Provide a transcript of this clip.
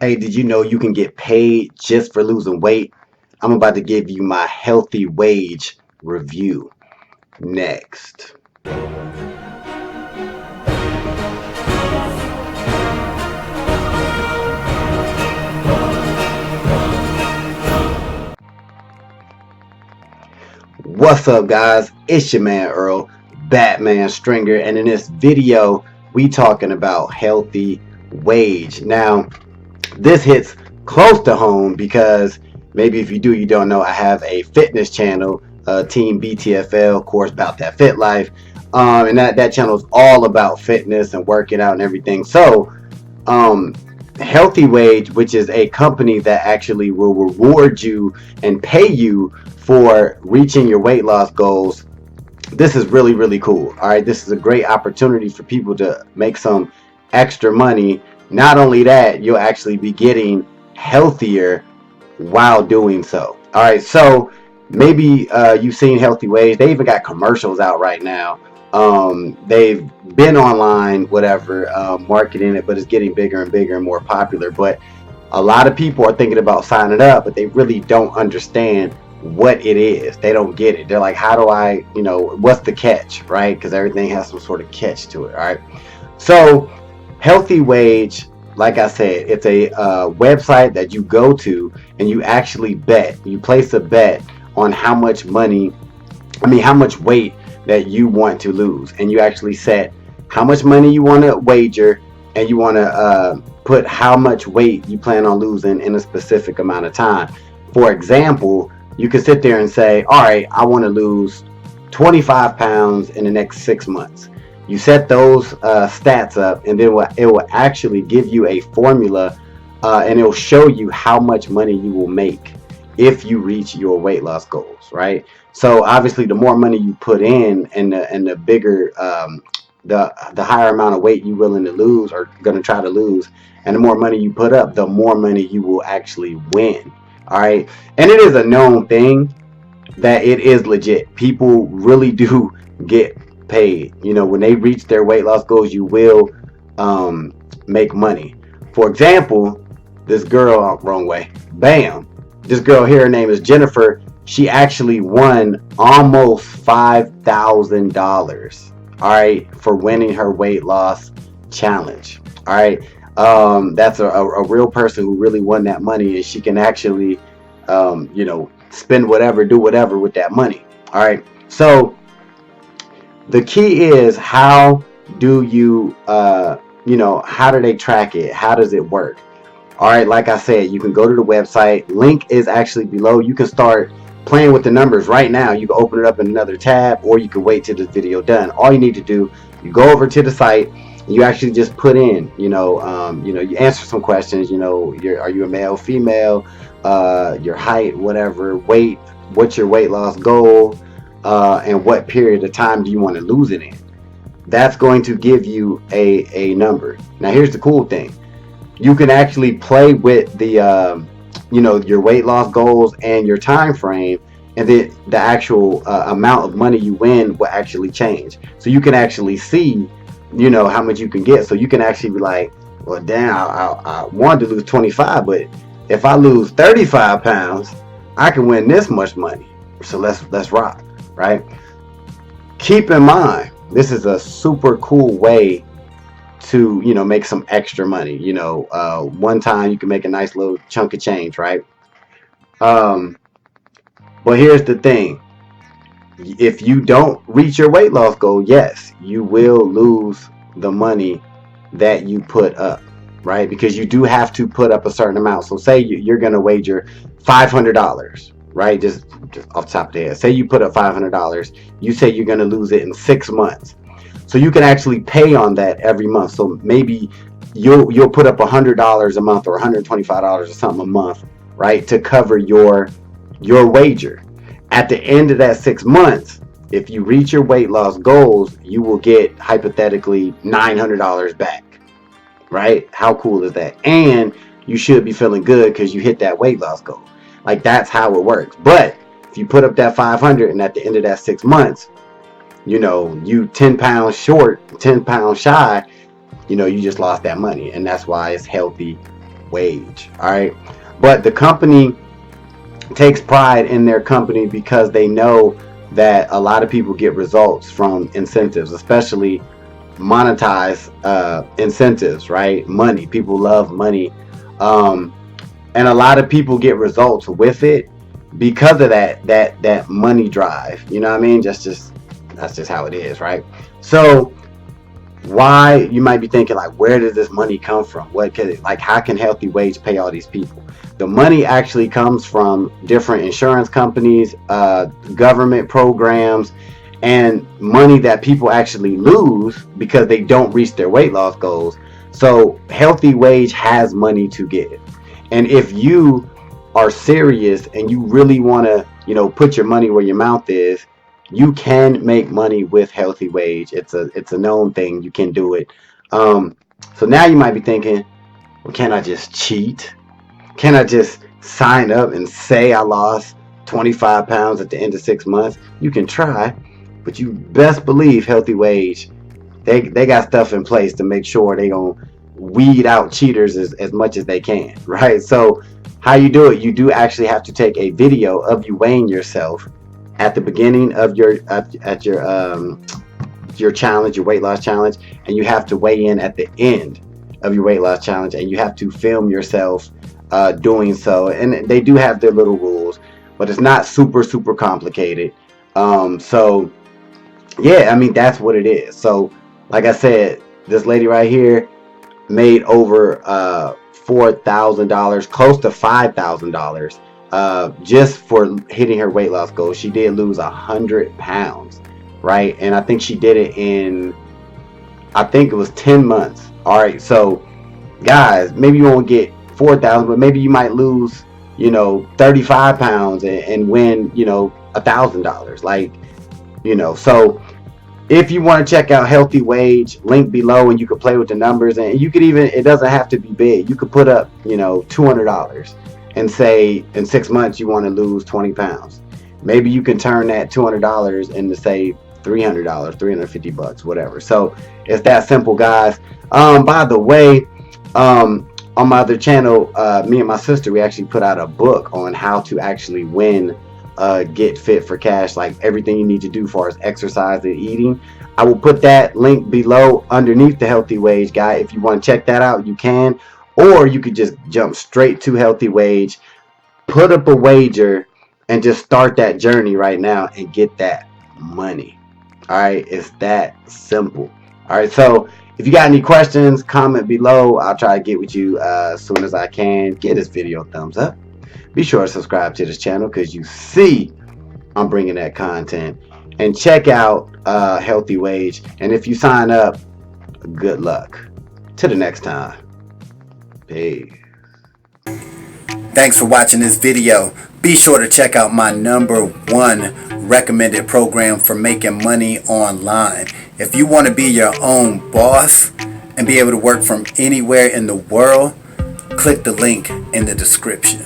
Hey, did you know you can get paid just for losing weight? I'm about to give you my healthy wage review next. What's up, guys? It's your man Earl, Batman Stringer, and in this video, we talking about healthy wage. Now, this hits close to home because maybe if you do, you don't know, I have a fitness channel, Team BTFL, of course, about that fit life, and that channel is all about fitness and working out and everything. So, um, Healthy Wage, which is a company that actually will reward you and pay you for reaching your weight loss goals. This is really, really cool. All right, this is a great opportunity for people to make some extra money. Not only that, you'll actually be getting healthier while doing so. All right, so maybe you've seen Healthy Wage. They even got commercials out right now. They've been online, whatever, marketing it, but it's getting bigger and bigger and more popular. But a lot of people are thinking about signing up, but they really don't understand what it is. They don't get it. They're like, how do I, what's the catch, right? Because everything has some sort of catch to it. All right. So, Healthy Wage, like I said, it's a website that you go to and you actually bet. You place a bet on how much money, how much weight that you want to lose, and you actually set how much money you want to wager, and you want to put how much weight you plan on losing in a specific amount of time. For example, you can sit there and say, all right, I want to lose 25 pounds in the next 6 months. You set those stats up, and then it will actually give you a formula, and it will show you how much money you will make if you reach your weight loss goals, right? So obviously, the more money you put in, and the bigger, the higher amount of weight you're willing to lose or going to try to lose, and the more money you put up, the more money you will actually win. All right, and it is a known thing that it is legit. People really do get paid. When they reach their weight loss goals, you will make money. For example, this girl, wrong way, bam. This girl here, her name is Jennifer. She actually won almost $5,000. All right, for winning her weight loss challenge. All right, that's a real person who really won that money, and she can actually, spend whatever, do whatever with that money. All right, so the key is, how do you, how do they track it? How does it work? All right, like I said, you can go to the website. Link is actually below. You can start playing with the numbers right now. You can open it up in another tab, or you can wait till this video done. All you need to do, you go over to the site. You actually just put in, you answer some questions. Are you a male, female, your height, whatever, weight, what's your weight loss goal, and what period of time do you want to lose it in? That's going to give you a number. Now, here's the cool thing. You can actually play with the your weight loss goals and your time frame, and then the actual amount of money you win will actually change. So you can actually see how much you can get. So you can actually be like, well, damn, I wanted to lose 25, but if I lose 35 pounds, I can win this much money. So let's rock, right? Keep in mind, this is a super cool way to make some extra money. One time you can make a nice little chunk of change, right? um but here's the thing. If you don't reach your weight loss goal, yes, you will lose the money that you put up, right? Because you do have to put up a certain amount. So say you're going to wager $500, right? Just off the top of the head, say you put up $500. You say you're going to lose it in 6 months. So you can actually pay on that every month. So maybe you'll put up $100 a month, or $125 or something a month, right, to cover your wager. At the end of that 6 months, if you reach your weight loss goals, you will get hypothetically $900 back, right? How cool is that? And you should be feeling good because you hit that weight loss goal. Like, that's how it works. But if you put up that 500, and at the end of that 6 months, you 10 pounds short, 10 pounds shy, you just lost that money. And that's why it's healthy wage. All right, but the company takes pride in their company because they know that a lot of people get results from incentives, especially monetize incentives, right? Money. People love money. Um, and a lot of people get results with it because of that money drive. You know what I mean? Just that's just how it is, right? So why, you might be thinking, like, where does this money come from? What can it, like, how can Healthy Wage pay all these people? The money actually comes from different insurance companies, government programs, and money that people actually lose because they don't reach their weight loss goals. So Healthy Wage has money to give. And if you are serious and you really want to, put your money where your mouth is, you can make money with Healthy Wage. It's a known thing. You can do it. Um, so now you might be thinking, well, can I just cheat? Can I just sign up and say I lost 25 pounds at the end of 6 months? You can try, but you best believe Healthy Wage, they got stuff in place to make sure they gonna weed out cheaters as much as they can, right? So how you do it, you do actually have to take a video of you weighing yourself at the beginning of at your challenge, your weight loss challenge, and you have to weigh in at the end of your weight loss challenge, and you have to film yourself doing so. And they do have their little rules, but it's not super complicated. So yeah, I mean, that's what it is. So like I said, this lady right here made over $4,000, close to $5,000, just for hitting her weight loss goal. She did lose 100 pounds, right? And I think she did it in, I think it was 10 months. All right, so guys, maybe you won't get 4,000, but maybe you might lose, 35 pounds and win, $1,000. Like, so if you want to check out Healthy Wage, link below, and you can play with the numbers, and you could even, it doesn't have to be big. You could put up, $200 and say in 6 months you want to lose 20 pounds. Maybe you can turn that $200 into, say, $300, $350, whatever. So it's that simple, guys. By the way, on my other channel, me and my sister, we actually put out a book on how to actually win Get Fit for Cash, like everything you need to do as far as exercise and eating. I will put that link below underneath the Healthy Wage guy. If you want to check that out, you can, or you could just jump straight to Healthy Wage, put up a wager, and just start that journey right now and get that money. All right, it's that simple. All right, so if you got any questions, comment below. I'll try to get with you as soon as I can. Give this video a thumbs up. Be sure to subscribe to this channel because you see I'm bringing that content. And check out Healthy Wage. And if you sign up, good luck. Till the next time. Peace. Thanks for watching this video. Be sure to check out my #1 recommended program for making money online. If you want to be your own boss and be able to work from anywhere in the world, click the link in the description.